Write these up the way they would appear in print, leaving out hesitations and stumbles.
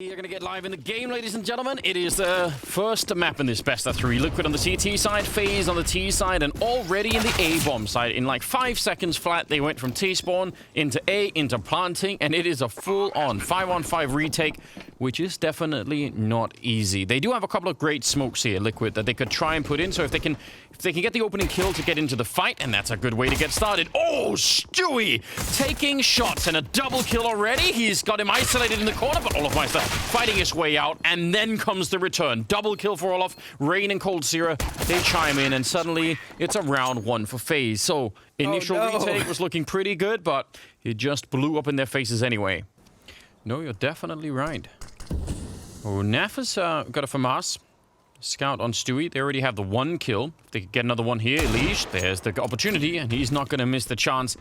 You're going to get live in the game, ladies and gentlemen. It is the first map in this best of 3. Liquid on the CT side, FaZe on the T side, and already in the A bomb side. In like 5 seconds flat, they went from T spawn into A, into planting, and it is a full-on 5-on-5 retake, which is definitely not easy. They do have a couple of great smokes here, Liquid, that they could try and put in. So if they can get the opening kill to get into the fight, and that's a good way to get started. Oh, Stewie taking shots and a double kill already. He's got him isolated in the corner, but Olofmeister fighting his way out, and then comes the return. Double kill for Olof. Rain and coldzera, they chime in, and suddenly it's a round 1 for FaZe. So initial retake was looking pretty good, but it just blew up in their faces anyway. No, you're definitely right. Oh, Naf has got a FAMAS. Scout on Stewie. They already have the 1 kill. If they could get another one here, Leash, there's the opportunity, and he's not going to miss the chance.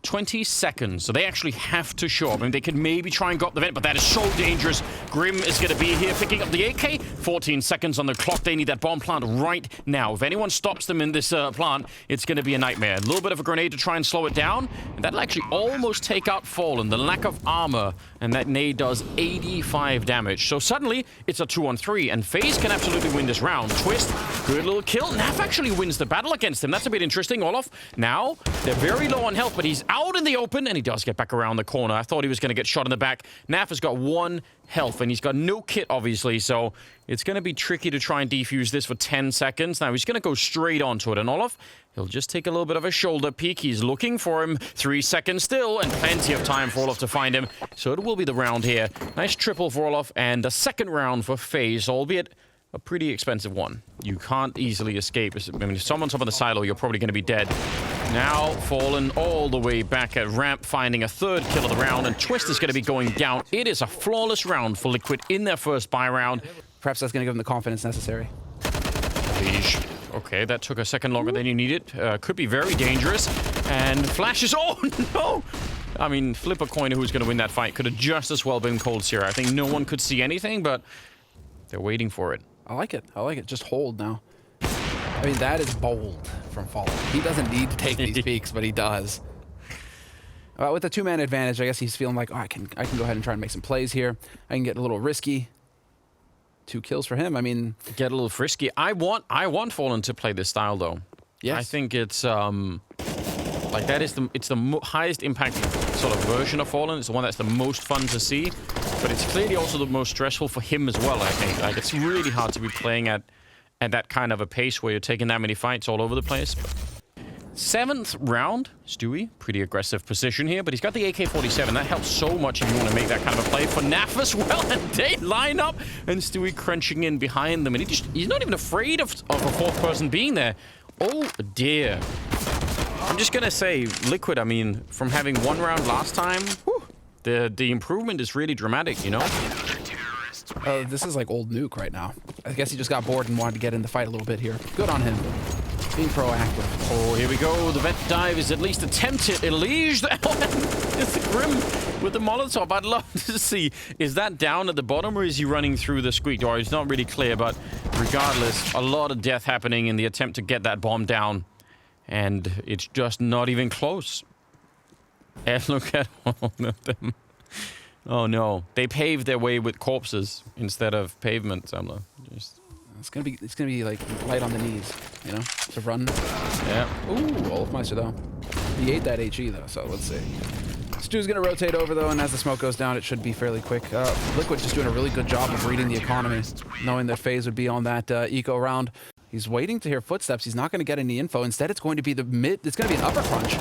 20 seconds, so they actually have to show up. I mean, they could maybe try and go up the vent, but that is so dangerous. Grim is going to be here picking up the AK. 14 seconds on the clock. They need that bomb plant right now. If anyone stops them in this plant, it's going to be a nightmare. A little bit of a grenade to try and slow it down, and that'll actually almost take out Fallen. The lack of armor, and that nade does 85 damage. So suddenly, it's a 2-on-3, and FaZe can absolutely win this round. Twist, good little kill. Naf actually wins the battle against him. That's a bit interesting. Olof, now, they're very low on health, but he's out in the open, and he does get back around the corner. I thought he was going to get shot in the back. Naf has got 1 health, and he's got no kit, obviously, so it's going to be tricky to try and defuse this for 10 seconds. Now, he's going to go straight onto it, and Olof, he'll just take a little bit of a shoulder peek. He's looking for him. 3 seconds still, and plenty of time for Olof to find him. So it will be the round here. Nice triple for Olof, and a second round for FaZe, albeit a pretty expensive one. You can't easily escape. I mean, if someone's up on the silo, you're probably going to be dead. Now, Fallen all the way back at ramp, finding a 3rd kill of the round, and Twist is going to be going down. It is a flawless round for Liquid in their first buy round. Perhaps that's going to give them the confidence necessary. Okay, that took a second longer than you needed. Could be very dangerous. And flashes. Oh, no! I mean, flip a coin who's going to win that fight. Could have just as well been coldzera. I think no one could see anything, but they're waiting for it. I like it. I like it. Just hold now. I mean, that is bold from Fallen. He doesn't need to take these peaks, but he does. With the 2-man advantage, I guess he's feeling like, oh, I can go ahead and try and make some plays here. I can get a little risky. 2 kills for him. I mean, get a little frisky. I want Fallen to play this style, though. Yes. I think it's like that is the highest impact sort of version of Fallen. It's the one that's the most fun to see, but it's clearly also the most stressful for him as well. I think like it's really hard to be playing at that kind of a pace where you're taking that many fights all over the place. But 7th round, Stewie, pretty aggressive position here, but he's got the AK-47. That helps so much if you want to make that kind of a play for Naf as well. And they line up, and Stewie crunching in behind them, and he's not even afraid of a 4th person being there. Oh dear. I'm just gonna say, Liquid, I mean, from having 1 round last time, whew, the improvement is really dramatic, you know? This is like old Nuke right now. I guess he just got bored and wanted to get in the fight a little bit here. Good on him. Being proactive. Oh, here we go. The vet dive is at least attempted. Elige, it's the Grim with the Molotov. I'd love to see. Is that down at the bottom, or is he running through the squeak door? It's not really clear, but regardless, a lot of death happening in the attempt to get that bomb down. And it's just not even close. And look at all of them. Oh no, they paved their way with corpses instead of pavement, Samler. It's gonna be like light on the knees, you know, to run. Yeah. Ooh, Olofmeister though. He ate that HE though, so let's see. Stu's gonna rotate over though, and as the smoke goes down, it should be fairly quick. Liquid just doing a really good job of reading the economy, knowing that FaZe would be on that eco round. He's waiting to hear footsteps. He's not going to get any info. Instead, it's going to be the mid. It's going to be an upper crunch.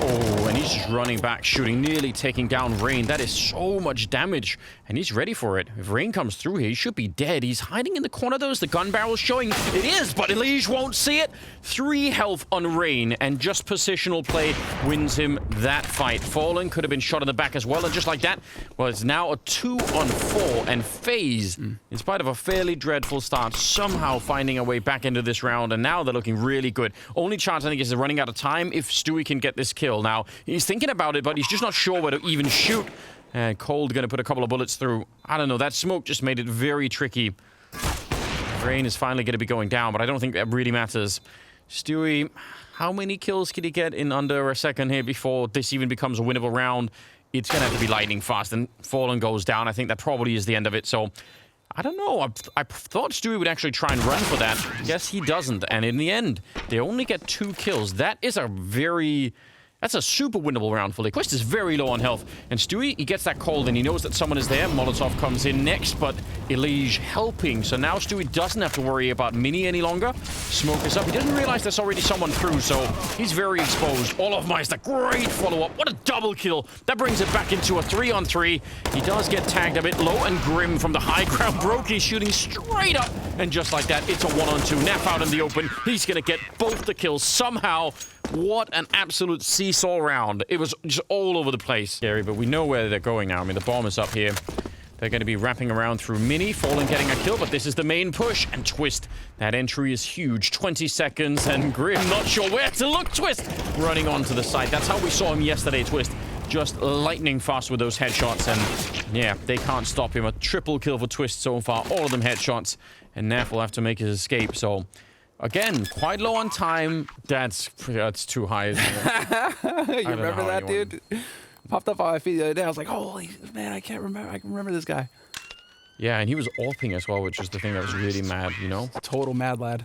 Oh, and he's just running back, shooting, nearly taking down Rain. That is so much damage, and he's ready for it. If Rain comes through here, he should be dead. He's hiding in the corner, though, as the gun barrel's showing. It is, but Elige won't see it. 3 health on Rain, and just positional play wins him that fight. Fallen could have been shot in the back as well, and just like that, well, it's now a 2-on-4, and FaZe, in spite of a fairly dreadful start, somehow finding a way back into this round, and now they're looking really good. Only chance, I think, is they're running out of time if Stewie can get this kill. Now, he's thinking about it, but he's just not sure where to even shoot. And Cold going to put a couple of bullets through. I don't know, that smoke just made it very tricky. Rain is finally going to be going down, but I don't think that really matters. Stewie, how many kills can he get in under a second here before this even becomes a winnable round? it's going to have to be lightning fast, and Fallen goes down. I think that probably is the end of it, so I don't know. I thought Stewie would actually try and run for that. Guess he doesn't, and in the end, they only get 2 kills. That is a very... That's a super winnable round for Liquid. Quest is very low on health. And Stewie, he gets that cold and he knows that someone is there. Molotov comes in next, but Elige helping. So now Stewie doesn't have to worry about Mini any longer. Smoke is up. He doesn't realize there's already someone through, so he's very exposed. Olofmeister, great follow-up. What a double kill. That brings it back into a 3-on-3. He does get tagged a bit low, and Grim from the high ground. Brokey shooting straight up. And just like that, it's a 1-on-2. Naf out in the open. He's going to get both the kills somehow. What an absolute seesaw round. It was just all over the place. Scary, but we know where they're going now. I mean, the bomb is up here. They're going to be wrapping around through Mini. Fallen getting a kill, but this is the main push. And Twist, that entry is huge. 20 seconds, and Grim not sure where to look. Twist running onto the site. That's how we saw him yesterday, Twist. Just lightning fast with those headshots. And yeah, they can't stop him. A triple kill for Twist so far. All of them headshots. And Naf will have to make his escape, so... Again, quite low on time. That's too high, isn't it? You remember that, dude? Popped up on my feed the other day. I was like, holy man, I can't remember. I can remember this guy. Yeah, and he was AWPing as well, which is the thing that was really mad, you know? Total mad lad.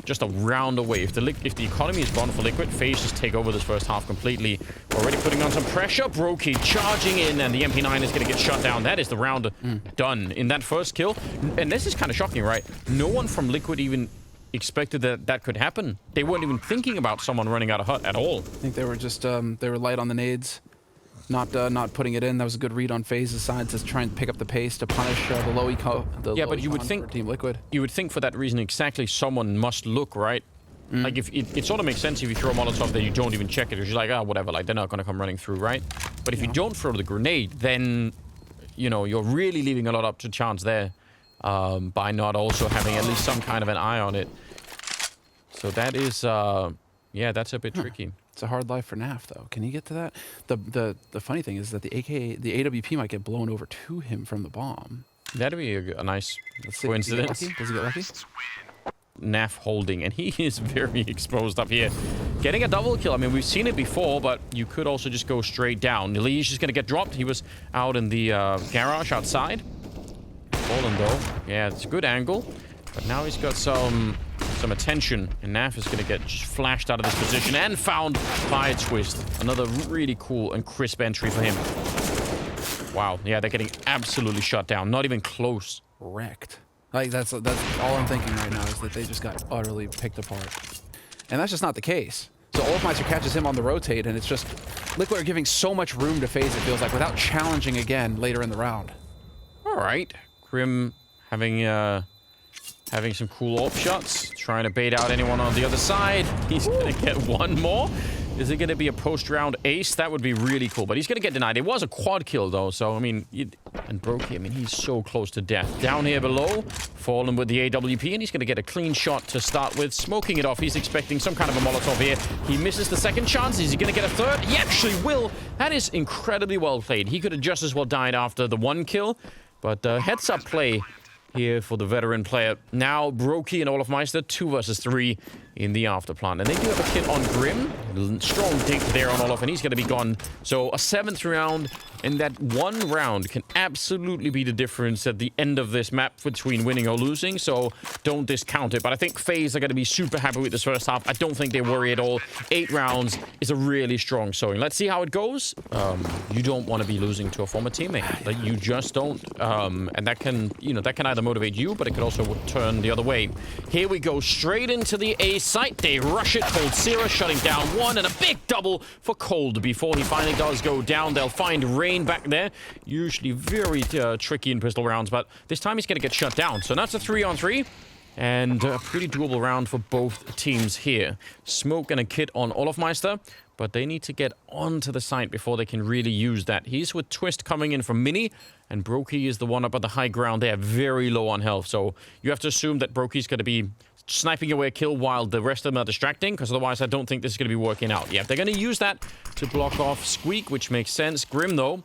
Just a round away. If the economy is gone for Liquid, FaZe just take over this first half completely. Already putting on some pressure. Brokey charging in, and the MP9 is going to get shut down. That is the round done in that first kill. And this is kind of shocking, right? No one from Liquid even... expected that could happen. They weren't even thinking about someone running out of hut at all. I think they were just they were light on the nades, not putting it in. That was a good read on FaZe's side to try and pick up the pace to punish the low eco. Yeah, but you would think Team Liquid. You would think for that reason exactly someone must look, right. Like if it sort of makes sense if you throw a Molotov that you don't even check it. You're just like, ah, whatever. Like they're not going to come running through, right? But if you don't throw the grenade, then you know you're really leaving a lot up to chance there. By not also having at least some kind of an eye on it. So that is, yeah, that's a bit tricky. It's a hard life for Naf, though. Can he get to that? The funny thing is that the AWP might get blown over to him from the bomb. That'd be a nice coincidence. Does he get lucky? Naf holding, and he is very exposed up here. Getting a double kill. I mean, we've seen it before, but you could also just go straight down. Elige is going to get dropped. He was out in the garage outside. Fallen though. Yeah, it's a good angle. But now he's got some attention. And Naf is going to get just flashed out of this position and found by Twist. Another really cool and crisp entry for him. Wow. Yeah, they're getting absolutely shut down. Not even close. Wrecked. Like, that's all I'm thinking right now is that they just got utterly picked apart. And that's just not the case. So Olofmeister catches him on the rotate, and it's just... Liquid are giving so much room to FaZe, it feels like, without challenging again later in the round. All right. Grim having some cool AWP shots, trying to bait out anyone on the other side. He's going to get one more. Is it going to be a post-round ace? That would be really cool, but he's going to get denied. It was a quad kill, though, so, I mean... And Brokey, I mean, he's so close to death. Down here below, Fallen with the AWP, and he's going to get a clean shot to start with. Smoking it off. He's expecting some kind of a Molotov here. He misses the second chance. Is he going to get a third? He actually will. That is incredibly well played. He could have just as well died after the one kill, but heads-up play here for the veteran player. Now, Brokey and Olofmeister, 2 versus 3 in the afterplant. And they do have a kit on Grim. Strong dink there on Olof, and he's going to be gone. So, a 7th round, and that one round can absolutely be the difference at the end of this map between winning or losing. So, don't discount it. But I think FaZe are going to be super happy with this first half. I don't think they worry at all. 8 rounds is a really strong showing. Let's see how it goes. You don't want to be losing to a former teammate. Like, you just don't. And that can, that can either motivate you, but it could also turn the other way. Here we go, straight into the A site. They rush it. coldzera shutting down one, and a big double for Cold before he finally does go down. They'll find Rain back there. Usually very tricky in pistol rounds, but this time he's going to get shut down. So that's a 3-on-3. And a pretty doable round for both teams here. Smoke and a kit on Olofmeister, but they need to get onto the site before they can really use that. He's with Twist coming in from Mini, and Brokey is the one up at the high ground. They are very low on health, so you have to assume that Brokey's going to be sniping away a kill while the rest of them are distracting, because otherwise I don't think this is going to be working out. Yeah, they're going to use that to block off Squeak, which makes sense. Grim, though,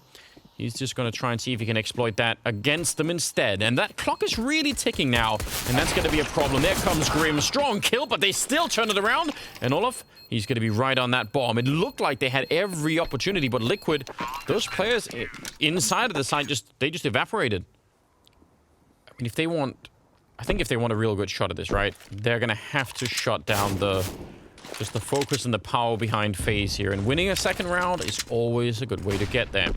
He's just going to try and see if he can exploit that against them instead. And that clock is really ticking now, and that's going to be a problem. There comes Grim. Strong kill, but they still turn it around. And Olaf, he's going to be right on that bomb. It looked like they had every opportunity, but Liquid, those players inside of the site, they just evaporated. I mean, if they want... I think if they want a real good shot at this, right, they're going to have to shut down just the focus and the power behind FaZe here. And winning a second round is always a good way to get there.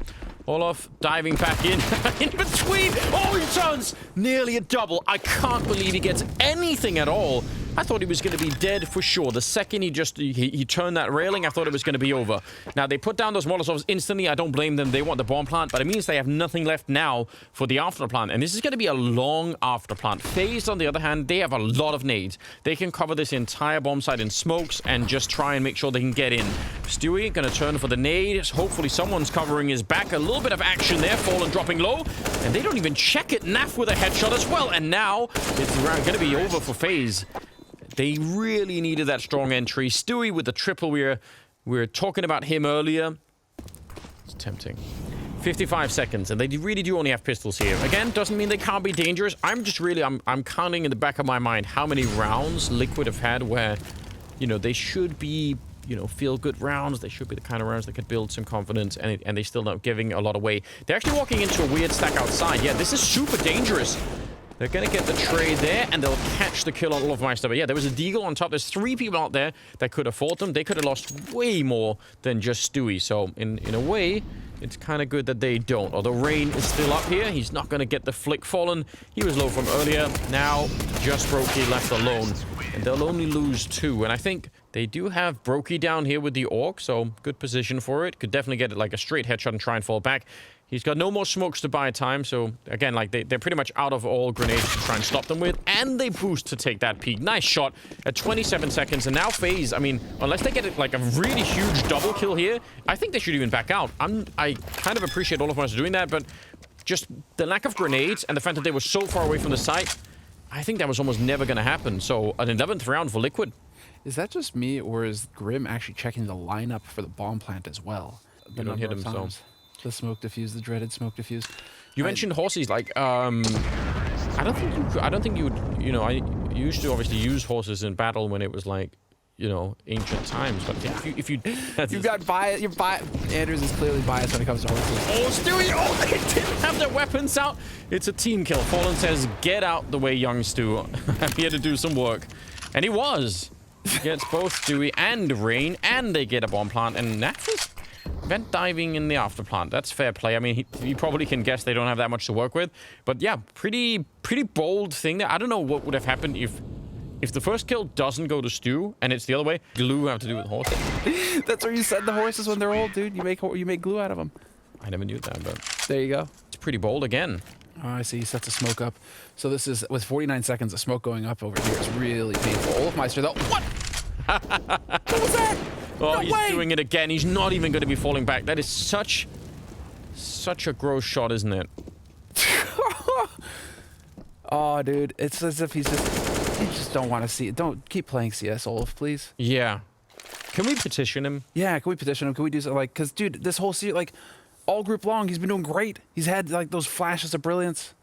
Olaf diving back in between. Oh, he turns nearly a double. I can't believe he gets anything at all. I thought he was going to be dead for sure. The second he turned that railing, I thought it was going to be over. Now, they put down those Molotovs instantly. I don't blame them. They want the bomb plant, but it means they have nothing left now for the after plant. And this is going to be a long after plant. FaZe, on the other hand, they have a lot of nades. They can cover this entire bomb site in smokes and just try and make sure they can get in. Stewie going to turn for the nade. Hopefully someone's covering his back. A little bit of action there. Fallen dropping low. And they don't even check it. Naf with a headshot as well. And now it's going to be over for FaZe. They really needed that strong entry. Stewie with the triple. We were talking about him earlier. It's tempting. 55 seconds, and they really do only have pistols here. Again, doesn't mean they can't be dangerous. I'm counting in the back of my mind how many rounds Liquid have had where, you know, they should be, you know, feel-good rounds. They should be the kind of rounds that could build some confidence, and they still not giving a lot away. They're actually walking into a weird stack outside. Yeah, this is super dangerous. They're going to get the trade there, and they'll catch the kill on Olofmeister. But yeah, there was a Deagle on top. There's 3 people out there that could afford them. They could have lost way more than just Stewie. So in a way, it's kind of good that they don't. Although Rain is still up here. He's not going to get the flick. Fallen. He was low from earlier. Now, just Brokey left alone. And they'll only lose 2. And I think they do have Brokey down here with the Orc. So good position for it. Could definitely get it like a straight headshot and try and fall back. He's got no more smokes to buy time, so again, like they're pretty much out of all grenades to try and stop them with, and they boost to take that peak. Nice shot at 27 seconds, and now FaZe, I mean, unless they get like a really huge double kill here, I think they should even back out. I kind of appreciate all of us doing that, but just the lack of grenades and the fact that they were so far away from the site, I think that was almost never going to happen. So an 11th round for Liquid. Is that just me, or is Grim actually checking the lineup for the bomb plant as well? You don't hit him, so... The smoke diffuse, the dreaded smoke diffuse. You mentioned horses, like, I don't think you would, you know, I used to obviously use horses in battle when it was like, you know, ancient times, but if you you got bias, Anders is clearly biased when it comes to horses. Oh, Stewie, oh, they didn't have their weapons out. It's a team kill. Fallen says, get out the way, young Stu. I'm here to do some work. And he was. He gets both Stewie and Rain, and they get a bomb plant, and that was... Vent diving in the after plant. That's fair play. I mean, you probably can guess they don't have that much to work with. But yeah, pretty bold thing there. I don't know what would have happened if the first kill doesn't go to Stu and it's the other way. Glue have to do with horses. That's where you send the horses when they're old, dude. You make glue out of them. I never knew that, but there you go. It's pretty bold again. Oh, I see. He sets a smoke up. So this is with 49 seconds of smoke going up over here. It's really painful. Olofmeister though. What? What was that? Oh, no he's way. doing it again. He's not even going to be falling back. That is such a gross shot, isn't it? Oh, dude. It's as if you just don't want to see it. Don't keep playing CS, Olaf, please. Yeah. Can we petition him? Yeah, can we petition him? Can we do something like, because, dude, this whole season, like, all group long, he's been doing great. He's had, like, those flashes of brilliance.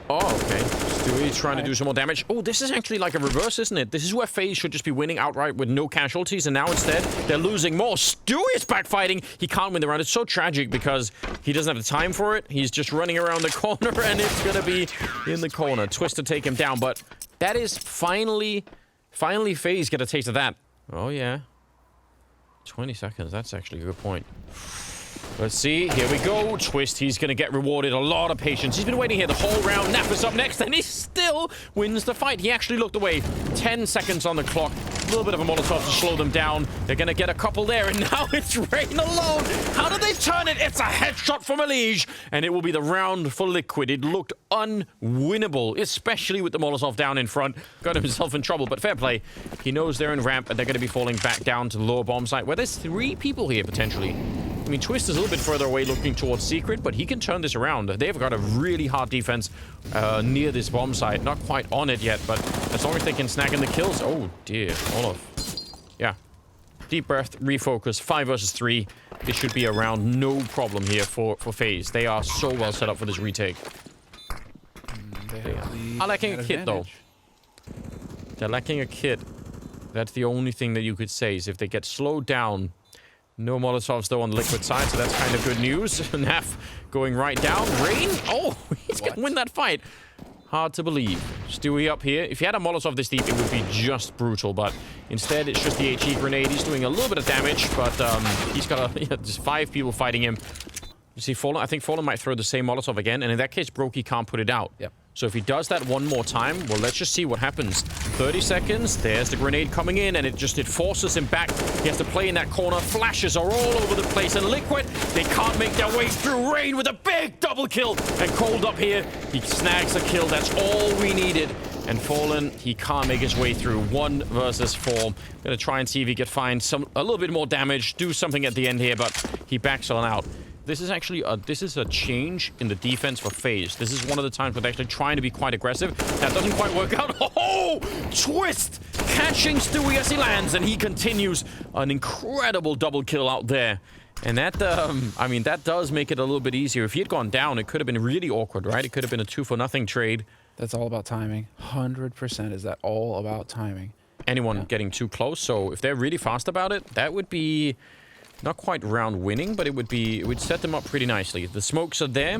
Oh, okay. Stewie's trying to do some more damage. Oh, this is actually like a reverse, isn't it? This is where FaZe should just be winning outright with no casualties, and now instead, they're losing more. Stewie's backfighting. He can't win the round. It's so tragic because he doesn't have the time for it. He's just running around the corner, and it's going to be in the corner. Twist to take him down, but that is finally FaZe get a taste of that. Oh, yeah. 20 seconds. That's actually a good point. Let's see. Here we go. Twist. He's going to get rewarded. A lot of patience. He's been waiting here the whole round. Napa's up next, and he still wins the fight. He actually looked away. 10 seconds on the clock. A little bit of a Molotov to slow them down. They're going to get a couple there, and now it's Rain alone. How did they turn it? It's a headshot from Elige, and it will be the round for Liquid. It looked unwinnable, especially with the Molotov down in front. Got himself in trouble, but fair play. He knows they're in ramp, and they're going to be falling back down to the lower bomb site, where there's 3 people here, potentially. I mean, Twist is a little bit further away looking towards Secret, but he can turn this around. They've got a really hard defense near this bomb site. Not quite on it yet, but as long as they can snag in the kills... Oh, dear. Olaf. Yeah. Deep breath, refocus. 5 versus 3. it should be around no problem here for FaZe. They are so well set up for this retake. They're lacking a kit, though. They're lacking a kit. That's the only thing that you could say, is if they get slowed down. No Molotovs, though, on the Liquid side, so that's kind of good news. Naf going right down. Rain? Oh, he's going to win that fight. Hard to believe. Stewie up here. If he had a Molotov this deep, it would be just brutal, but instead, it's just the HE grenade. He's doing a little bit of damage, but he's got just 5 people fighting him. You see Fallen? I think Fallen might throw the same Molotov again, and in that case, Brokey can't put it out. Yep. So if he does that one more time, well, let's just see what happens. 30 seconds, there's the grenade coming in, and it forces him back. He has to play in that corner. Flashes are all over the place, and Liquid, they can't make their way through. Rain with a big double kill, and Cold up here, he snags a kill. That's all we needed. And Fallen, he can't make his way through. 1 versus 4. Gonna try and see if he can find a little bit more damage, do something at the end here, but he backs on out. This is actually a change in the defense for FaZe. This is one of the times where they're actually trying to be quite aggressive. That doesn't quite work out. Oh, twist! Catching Stewie as he lands, and he continues an incredible double kill out there. And that, I mean, that does make it a little bit easier. If he had gone down, it could have been really awkward, right? It could have been a 2-for-0 trade. That's all about timing. 100% is that all about timing. Anyone getting too close. So if they're really fast about it, that would be not quite round winning, but it would set them up pretty nicely. The smokes are there.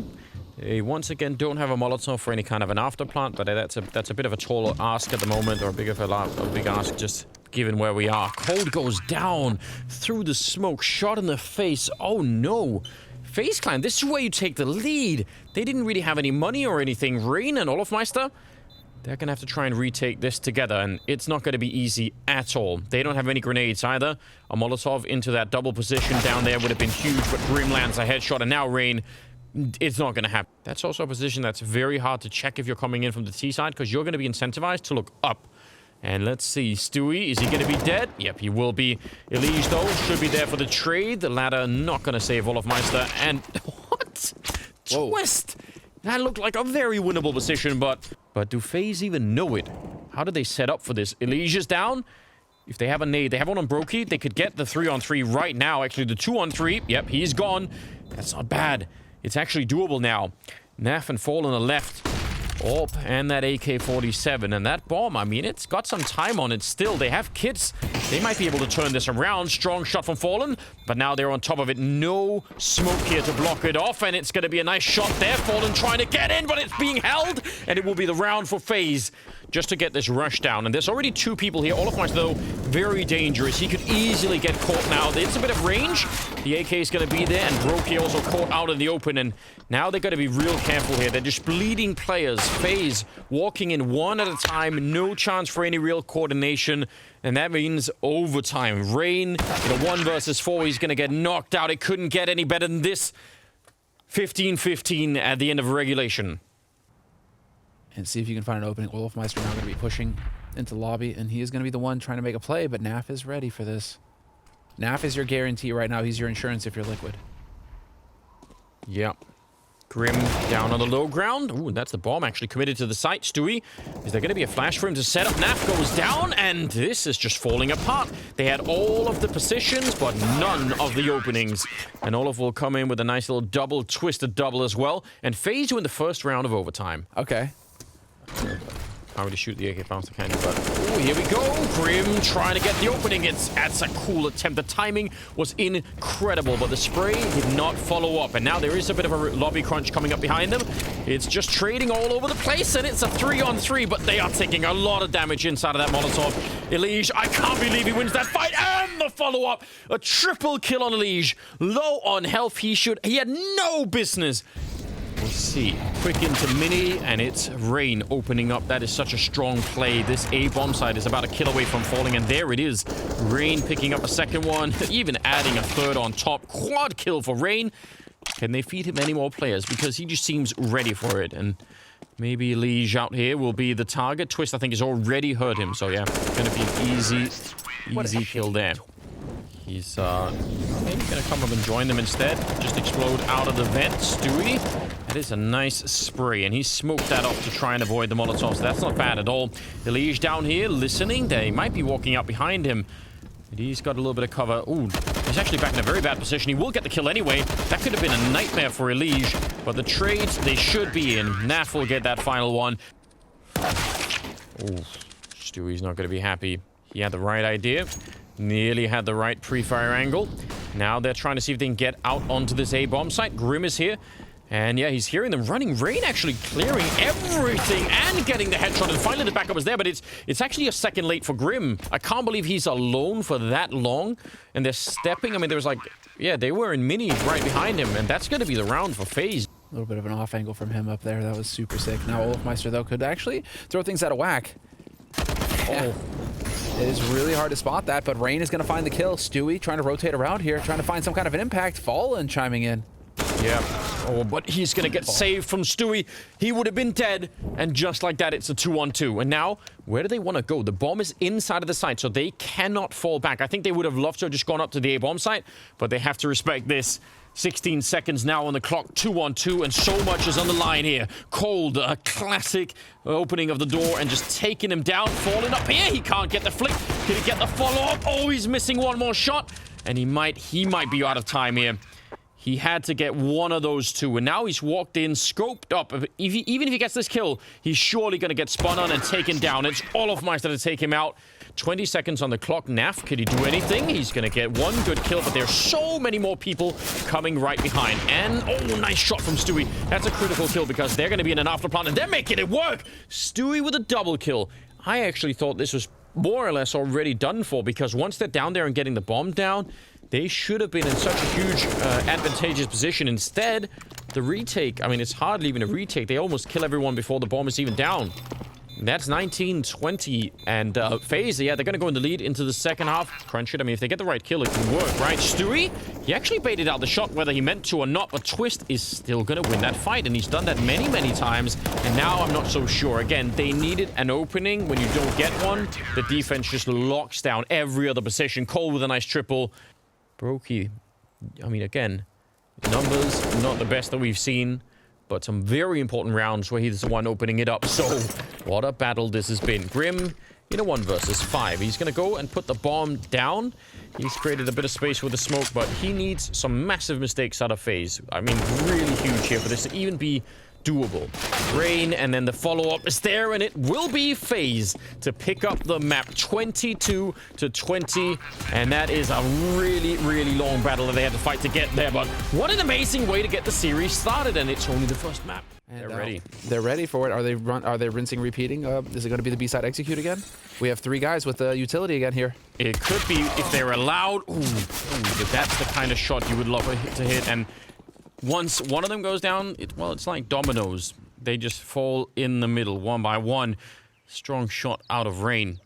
They once again don't have a Molotov for any kind of an afterplant, but that's a bit of a tall ask at the moment, or a big ask just given where we are. Cold goes down through the smoke, shot in the face. Oh no. FaZe Clan, this is where you take the lead. They didn't really have any money or anything. Rain and Olofmeister, they're going to have to try and retake this together, and it's not going to be easy at all. They don't have any grenades either. A Molotov into that double position down there would have been huge, but Grim lands a headshot, and now Rain, it's not going to happen. That's also a position that's very hard to check if you're coming in from the T side, because you're going to be incentivized to look up. And let's see, Stewie, is he going to be dead? Yep, he will be. Elige, though, should be there for the trade. The ladder not going to save Olofmeister, and what? Whoa. Twist! That looked like a very winnable position, but do FaZe even know it? How did they set up for this? Elige's down. If they have a nade, they have one on Brokey. They could get the 3-on-3 right now. Actually, the 2-on-3. Yep, he's gone. That's not bad. It's actually doable now. Naf and Fallen are left. Oh, and that AK-47. And that bomb, I mean, it's got some time on it still. They have kits. They might be able to turn this around. Strong shot from Fallen. But now they're on top of it. No smoke here to block it off. And it's going to be a nice shot there. Fallen trying to get in, but it's being held. And it will be the round for FaZe just to get this rush down. And there's already 2 people here. Olofmeister, though, very dangerous. He could easily get caught now. It's a bit of range. The AK is going to be there. And Brokey also caught out in the open. And now they've got to be real careful here. They're just bleeding players. FaZe walking in one at a time. No chance for any real coordination. And that means overtime. Rain in a 1 versus 4. He's going to get knocked out. It couldn't get any better than this. 15-15 at the end of regulation. And see if you can find an opening. Olofmeister now going to be pushing into lobby, and he is going to be the one trying to make a play, but Naf is ready for this. Naf is your guarantee right now. He's your insurance if you're Liquid. Yep. Grim down on the low ground. Ooh, that's the bomb actually committed to the site. Stewie, is there going to be a flash for him to set up? Naf goes down, and this is just falling apart. They had all of the positions, but none of the openings. And Olof will come in with a nice little double, twisted double as well. And FaZe win the first round of overtime. Okay. Can't really shoot the AK bouncer, can you? But oh, here we go. Grim trying to get the opening. That's a cool attempt. The timing was incredible, but the spray did not follow up. And now there is a bit of a lobby crunch coming up behind them. It's just trading all over the place, and it's a 3-on-3, but they are taking a lot of damage inside of that Molotov. Elige, I can't believe he wins that fight, and the follow-up. A triple kill on Elige. Low on health. He had no business. We'll see. Quick into Mini, and it's Rain opening up. That is such a strong play. This A-bomb side is about a kill away from falling, and there it is. Rain picking up a second one, even adding a third on top. Quad kill for Rain. Can they feed him any more players? Because he just seems ready for it, and maybe Lige out here will be the target. Twist, I think, has already hurt him, so yeah, gonna be an easy kill there. He's maybe gonna come up and join them instead. Just explode out of the vent. Stewie. That is a nice spray, and he smoked that off to try and avoid the Molotovs. That's not bad at all. Elige down here listening. They might be walking out behind him. He's got a little bit of cover. Ooh, he's actually back in a very bad position. He will get the kill anyway. That could have been a nightmare for Elige, but the trades, they should be in. Naf will get that final one. Ooh, Stewie's not going to be happy. He had the right idea. Nearly had the right pre-fire angle. Now they're trying to see if they can get out onto this A-bomb site. Grim is here. And yeah, he's hearing them running. Rain actually clearing everything and getting the headshot. And finally the backup is there, but it's actually a second late for Grim. I can't believe he's alone for that long. And they're stepping. I mean, there was like, yeah, they were in minis right behind him. And that's going to be the round for FaZe. A little bit of an off angle from him up there. That was super sick. Now Olofmeister, though, could actually throw things out of whack. Oh. It is really hard to spot that, but Rain is going to find the kill. Stewie trying to rotate around here, trying to find some kind of an impact. Fallen chiming in. Yeah. Oh, but he's going to get saved from Stewie. He would have been dead. And just like that, it's a 2-on-2. And now, where do they want to go? The bomb is inside of the site, so they cannot fall back. I think they would have loved to have just gone up to the A-bomb site, but they have to respect this. 16 seconds now on the clock, 2-on-2, and so much is on the line here. Cold, a classic opening of the door and just taking him down, falling up here. He can't get the flick. Can he get the follow-up? Oh, he's missing one more shot, and he might be out of time here. He had to get one of those two, and now he's walked in, scoped up. Even if he gets this kill, he's surely going to get spun on and taken down. It's Olofmeister to take him out. 20 seconds on the clock. Naf, could he do anything? He's going to get one good kill, but there's so many more people coming right behind. And, oh, nice shot from Stewie. That's a critical kill because they're going to be in an afterplant, and they're making it work. Stewie with a double kill. I actually thought this was more or less already done for, because once they're down there and getting the bomb down, they should have been in such a huge advantageous position. Instead, the retake, I mean, it's hardly even a retake. They almost kill everyone before the bomb is even down. And that's 19-20. And FaZe, yeah, they're going to go in the lead into the second half. Crunch it. I mean, if they get the right kill, it can work, right? Stewie, he actually baited out the shot, whether he meant to or not. But Twist is still going to win that fight. And he's done that many, many times. And now I'm not so sure. Again, they needed an opening. When you don't get one, the defense just locks down every other position. Cole with a nice triple. Brokey, I mean, again, numbers not the best that we've seen, but some very important rounds where he's the one opening it up. So, what a battle this has been. Grim in a 1 versus 5. He's going to go and put the bomb down. He's created a bit of space with the smoke, but he needs some massive mistakes out of FaZe. I mean, really huge here for this to even be doable. Rain, and then the follow-up is there, and it will be FaZe to pick up the map 22-20, and that is a really, really long battle that they had to fight to get there, but what an amazing way to get the series started, and it's only the first map. And they're ready. They're ready for it. Are they rinsing, repeating? Is it going to be the B-side execute again? We have 3 guys with utility again here. It could be if they're allowed. Ooh, that's the kind of shot you would love to hit, and once one of them goes down, it's like dominoes. They just fall in the middle, one by one. Strong shot out of Rain.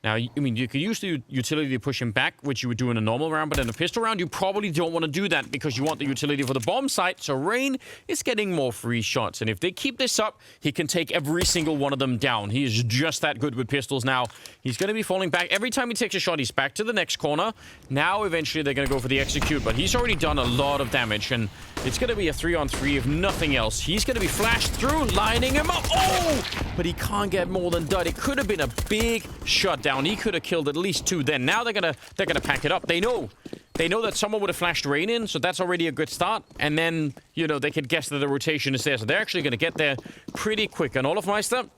Now, I mean, you could use the utility to push him back, which you would do in a normal round, but in a pistol round, you probably don't want to do that because you want the utility for the bomb site. So Rain is getting more free shots, and if they keep this up, he can take every single one of them down. He is just that good with pistols now. He's going to be falling back. Every time he takes a shot, he's back to the next corner. Now, eventually, they're going to go for the execute, but he's already done a lot of damage, and it's going to be a 3-on-3 if nothing else. He's going to be flashed through, lining him up. Oh! But he can't get more than dud. It could have been a big shutdown. He could have killed at least 2 then. Now they're gonna pack it up. They know that someone would have flashed Rain in, so that's already a good start. And then, you know, they could guess that the rotation is there. So they're actually gonna get there pretty quick. And Olofmeister,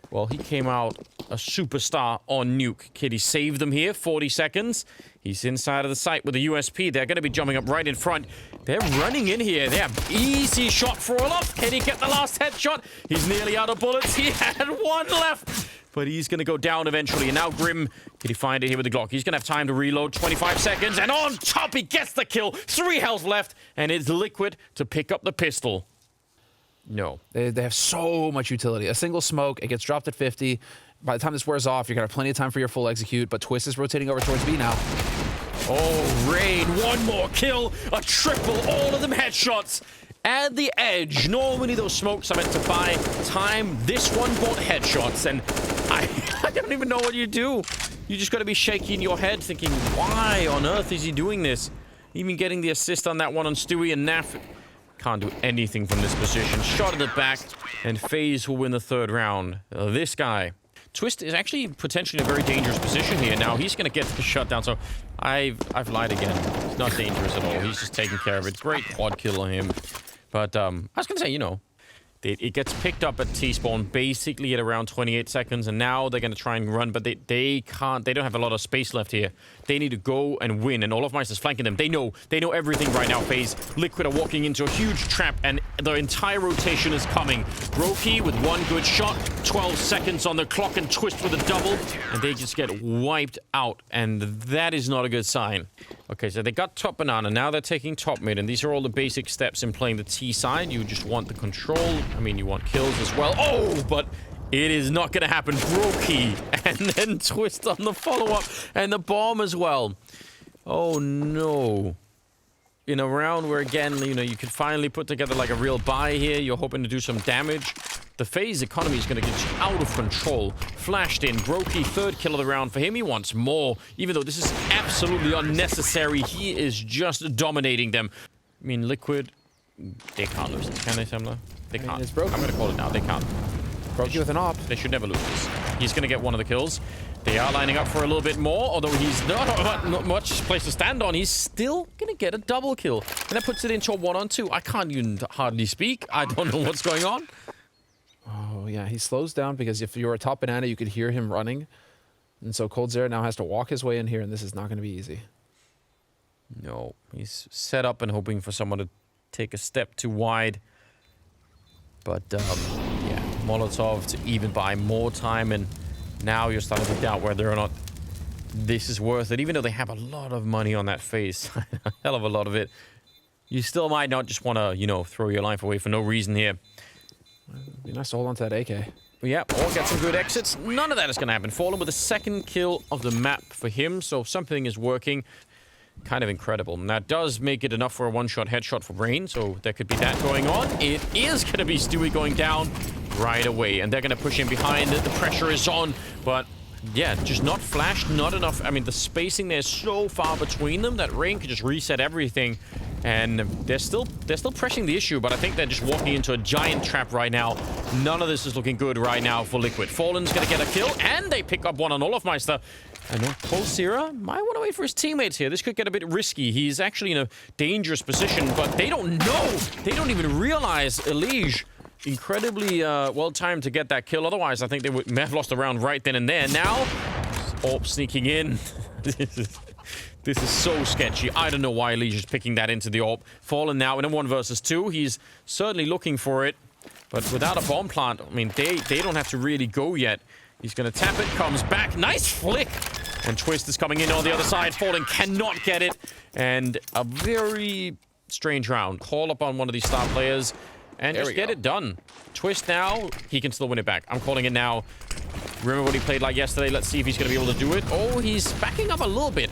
well, he came out a superstar on Nuke. Kitty saved them here, 40 seconds. He's inside of the site with a USP. They're going to be jumping up right in front. They're running in here. They have easy shot for Olof. Can he get the last headshot? He's nearly out of bullets. He had 1 left. But he's going to go down eventually. And now Grim, can he find it here with the Glock? He's going to have time to reload. 25 seconds. And on top, he gets the kill. 3 health left. And it's Liquid to pick up the pistol. No. They have so much utility. A single smoke, it gets dropped at 50. By the time this wears off, you're going to have plenty of time for your full execute. But Twist is rotating over towards B now. Oh, Rain. 1 more kill. A triple. All of them headshots. At the edge. Normally those smokes are meant to buy time. This one bought headshots. And I don't even know what you do. You just got to be shaking your head thinking, why on earth is he doing this? Even getting the assist on that one on Stewie and Naf. Can't do anything from this position. Shot at the back, and FaZe will win the 3rd round. This guy, Twist is actually potentially in a very dangerous position here. Now he's going to get the shutdown. So I've lied again. It's not dangerous at all. He's just taking care of it. Great quad kill on him. But I was going to say, you know, it gets picked up at T-spawn basically at around 28 seconds, and now they're going to try and run, but they can't. They don't have a lot of space left here. They need to go and win, and olofmeister's flanking them. They know everything right now. FaZe Liquid are walking into a huge trap, and the entire rotation is coming. Brokey with one good shot, 12 seconds on the clock, and Twist with a double, and they just get wiped out, and that is not a good sign. Okay, so they got top banana. Now they're taking top mid, and these are all the basic steps in playing the T side. You just want the control. I mean, you want kills as well. Oh, but it is not going to happen. Brokey, and then Twist on the follow-up, and the bomb as well. Oh, no. In a round where, again, you know, you could finally put together like a real buy here. You're hoping to do some damage. The FaZe economy is going to get out of control. Flashed in. Brokey, third kill of the round for him. He wants more. Even though this is absolutely unnecessary, he is just dominating them. I mean, Liquid, they can't lose this, can they, Semler? They can't. It's Brokey. I'm going to call it now. They can't. Brokey with an op. They should never lose this. He's going to get one of the kills. They are lining up for a little bit more, although he's not much place to stand on. He's still going to get a double kill. And that puts it into a 1-on-2. I can't even hardly speak. I don't know what's going on. Oh, yeah. He slows down because if you were a top banana, you could hear him running. And so coldzera now has to walk his way in here, and this is not going to be easy. No. He's set up and hoping for someone to take a step too wide. But, yeah, Molotov to even buy more time, and now you're starting to doubt whether or not this is worth it. Even though they have a lot of money on that FaZe, a hell of a lot of it, you still might not just want to, you know, throw your life away for no reason here. It'd be nice to hold on to that AK. Yeah, or get some good exits. None of that is going to happen. Fallen with the second kill of the map for him, so something is working. Kind of incredible. And that does make it enough for a one-shot headshot for Brain, so there could be that going on. It is going to be Stewie going down right away, and they're going to push him behind. The pressure is on, but yeah, just not flashed, not enough. I mean, the spacing there is so far between them that Rain could just reset everything. And they're still pressing the issue, but I think they're just walking into a giant trap right now. None of this is looking good right now for Liquid. Fallen's going to get a kill, and they pick up one on olofmeister. And then coldzera might want to wait for his teammates here. This could get a bit risky. He's actually in a dangerous position, but they don't know. They don't even realize Elige incredibly well-timed to get that kill. Otherwise, I think they may have lost the round right then and there. Now, AWP sneaking in. This is so sketchy. I don't know why Elige is picking that into the AWP. Fallen now in a 1 versus 2. He's certainly looking for it. But without a bomb plant, I mean, they don't have to really go yet. He's going to tap it, comes back. Nice flick. And Twist is coming in on the other side. Fallen cannot get it. And a very strange round. Call up on one of these star players and just get it done. Twist now, he can still win it back. I'm calling it now. Remember what he played like yesterday? Let's see if he's going to be able to do it. Oh, he's backing up a little bit.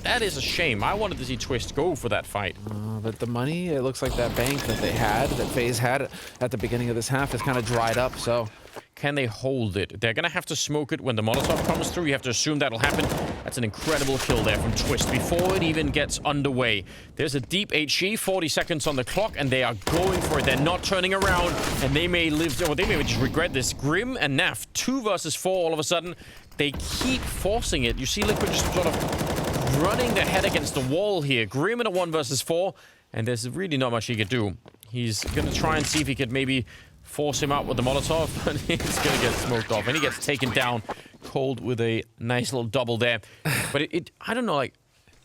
That is a shame. I wanted to see Twist go for that fight. But the money, it looks like that bank that they had, that FaZe had at the beginning of this half, is kind of dried up, so... Can they hold it? They're going to have to smoke it when the Molotov comes through. You have to assume that'll happen. That's an incredible kill there from Twist before it even gets underway. There's a deep HE, 40 seconds on the clock, and they are going for it. They're not turning around, and they may live, or they may just regret this. Grim and Naf, 2 versus 4 all of a sudden. They keep forcing it. You see Liquid just sort of running their head against the wall here. Grim in a 1 versus 4, and there's really not much he could do. He's going to try and see if he could maybe force him out with the Molotov, but he's going to get smoked off. And he gets taken down cold with a nice little double there. But I don't know, like...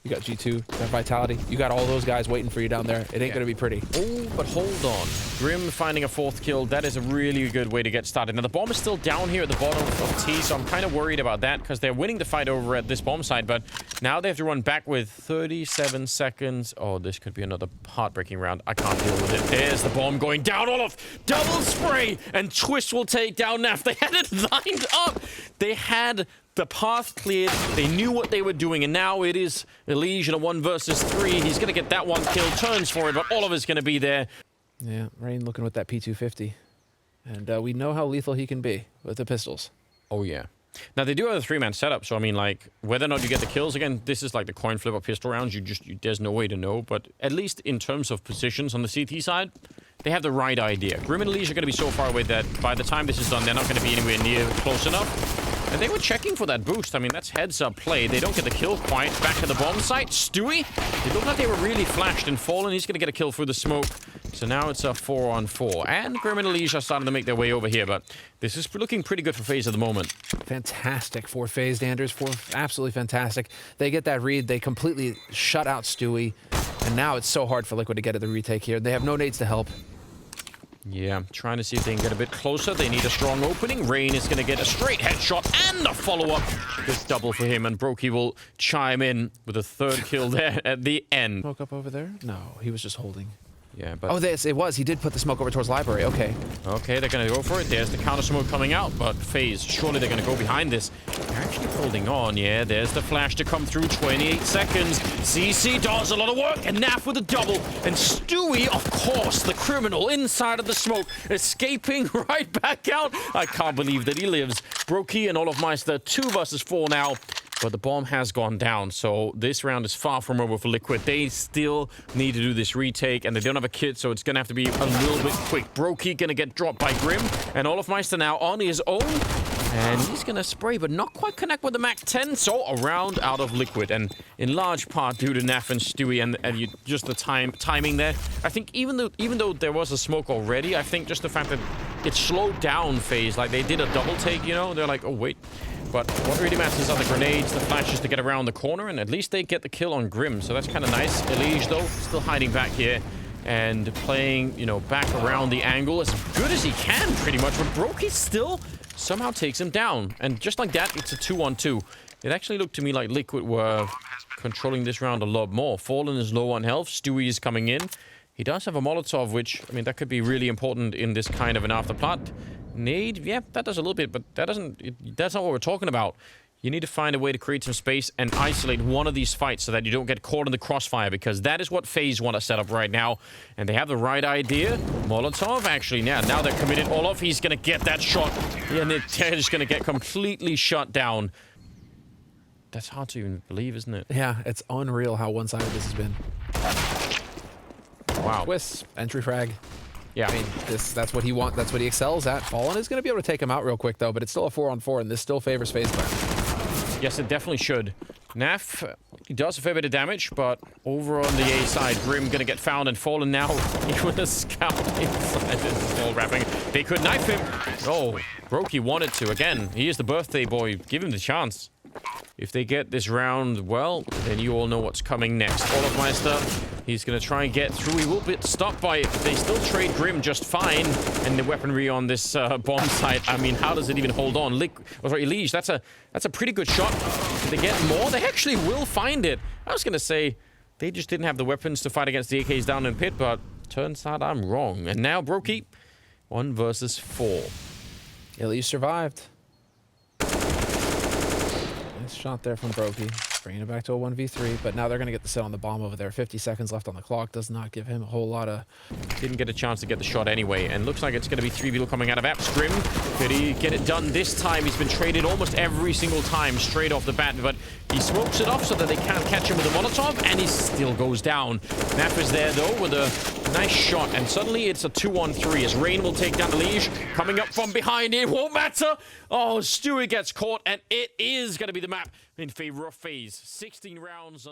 You got G2, you got Vitality. You got all those guys waiting for you down there. It ain't going to be pretty. Oh, but hold on. Grim finding a 4th kill. That is a really good way to get started. Now, the bomb is still down here at the bottom of T, so I'm kind of worried about that because they're winning the fight over at this bomb side, but now they have to run back with 37 seconds. Oh, this could be another heartbreaking round. I can't deal with it. There's the bomb going down. Olof, double spray, and Twist will take down Naf. They had it lined up. They had the path cleared. They knew what they were doing, and now it is Elige in a 1 versus 3. He's going to get that one kill, turns for it, but Oliver's going to be there. Yeah, Rain looking with that P250. And we know how lethal he can be with the pistols. Oh, yeah. Now, they do have a 3-man setup, so, I mean, like, whether or not you get the kills, again, this is like the coin flip of pistol rounds. There's no way to know, but at least in terms of positions on the CT side, they have the right idea. Grim and Elige are going to be so far away that by the time this is done, they're not going to be anywhere near close enough. And they were checking for that boost. I mean, that's heads-up play. They don't get the kill quite. Back at the bomb site, Stewie. It looked like they were really flashed and fallen. He's going to get a kill through the smoke. So now it's a 4-on-4. And Grim and Elise are starting to make their way over here, but this is looking pretty good for FaZe at the moment. Fantastic for FaZe, Anders. Absolutely fantastic. They get that read. They completely shut out Stewie. And now it's so hard for Liquid to get at the retake here. They have no nades to help. Yeah, trying to see if they can get a bit closer. They need a strong opening. Rain is going to get a straight headshot and a follow-up. Good double for him, and Brokey will chime in with a third kill there at the end. Smoke up over there? No, he was just holding. Yeah, but... Oh, it was. He did put the smoke over towards library. Okay. Okay, they're going to go for it. There's the counter smoke coming out, but FaZe, surely they're going to go behind this. They're actually holding on. Yeah, there's the flash to come through. 28 seconds. CC does a lot of work, and Naf with a double. And Stewie, of course, the criminal inside of the smoke, escaping right back out. I can't believe that he lives. Brokey and Olofmeister, 2 versus 4 now. But the bomb has gone down, so this round is far from over for Liquid. They still need to do this retake, and they don't have a kit, so it's going to have to be a little bit quick. Brokey going to get dropped by Grim, and Olofmeister now on his own. And he's going to spray, but not quite connect with the MAC-10, so a round out of Liquid. And in large part due to Naf and Stewie and just the timing there. I think even though there was a smoke already, I think just the fact that it slowed down FaZe, like they did a double take, you know? They're like, oh, wait. But what really matters are the grenades, the flashes to get around the corner, and at least they get the kill on Grim, so that's kind of nice. Elige, though, still hiding back here and playing, you know, back around the angle as good as he can, pretty much. But Brokey still somehow takes him down, and just like that, it's a 2-on-2. It actually looked to me like Liquid were controlling this round a lot more. Fallen is low on health, Stewie is coming in. He does have a Molotov, which, I mean, that could be really important in this kind of an afterplot. Nade, yeah, that does a little bit, but that's not what we're talking about. You need to find a way to create some space and isolate one of these fights so that you don't get caught in the crossfire, because that is what FaZe want to set up right now. And they have the right idea. Molotov, actually, now they're committed. Olof, he's going to get that shot. And they're just going to get completely shut down. That's hard to even believe, isn't it? Yeah, it's unreal how one-sided this has been. Wow. Twist, entry frag. Yeah. I mean, that's what he wants. That's what he excels at. Fallen is going to be able to take him out real quick, though, but it's still a 4-on-4, and this still favors FaZe Clan. Yes, it definitely should. Naf, he does a fair bit of damage, but over on the A side, Grim going to get found, and Fallen now with a scout inside this wall wrapping. They could knife him. Oh, Brokey wanted to. Again, he is the birthday boy. Give him the chance. If they get this round well, then you all know what's coming next. Olofmeister, he's going to try and get through. He will be stopped by it. They still trade Grim just fine. And the weaponry on this bomb site, I mean, how does it even hold on? Elige, that's a pretty good shot. Did they get more? They actually will find it. I was going to say they just didn't have the weapons to fight against the AKs down in pit, but turns out I'm wrong. And now Brokey, 1 versus 4. Elige survived. Nice shot there from Brokey. Bringing it back to a 1v3, but now they're going to get the set on the bomb over there. 50 seconds left on the clock. Does not give him a whole lot of... Didn't get a chance to get the shot anyway, and looks like it's going to be 3 people coming out of Apps. Grim, could he get it done this time? He's been traded almost every single time straight off the bat, but he smokes it off so that they can't catch him with a Molotov, and he still goes down. Naf is there, though, with a nice shot, and suddenly it's a 2-on-3 as Rain will take down Elige. Coming up from behind, it won't matter. Oh, Stewie gets caught, and it is going to be the map in favor of FaZe. 16 rounds on the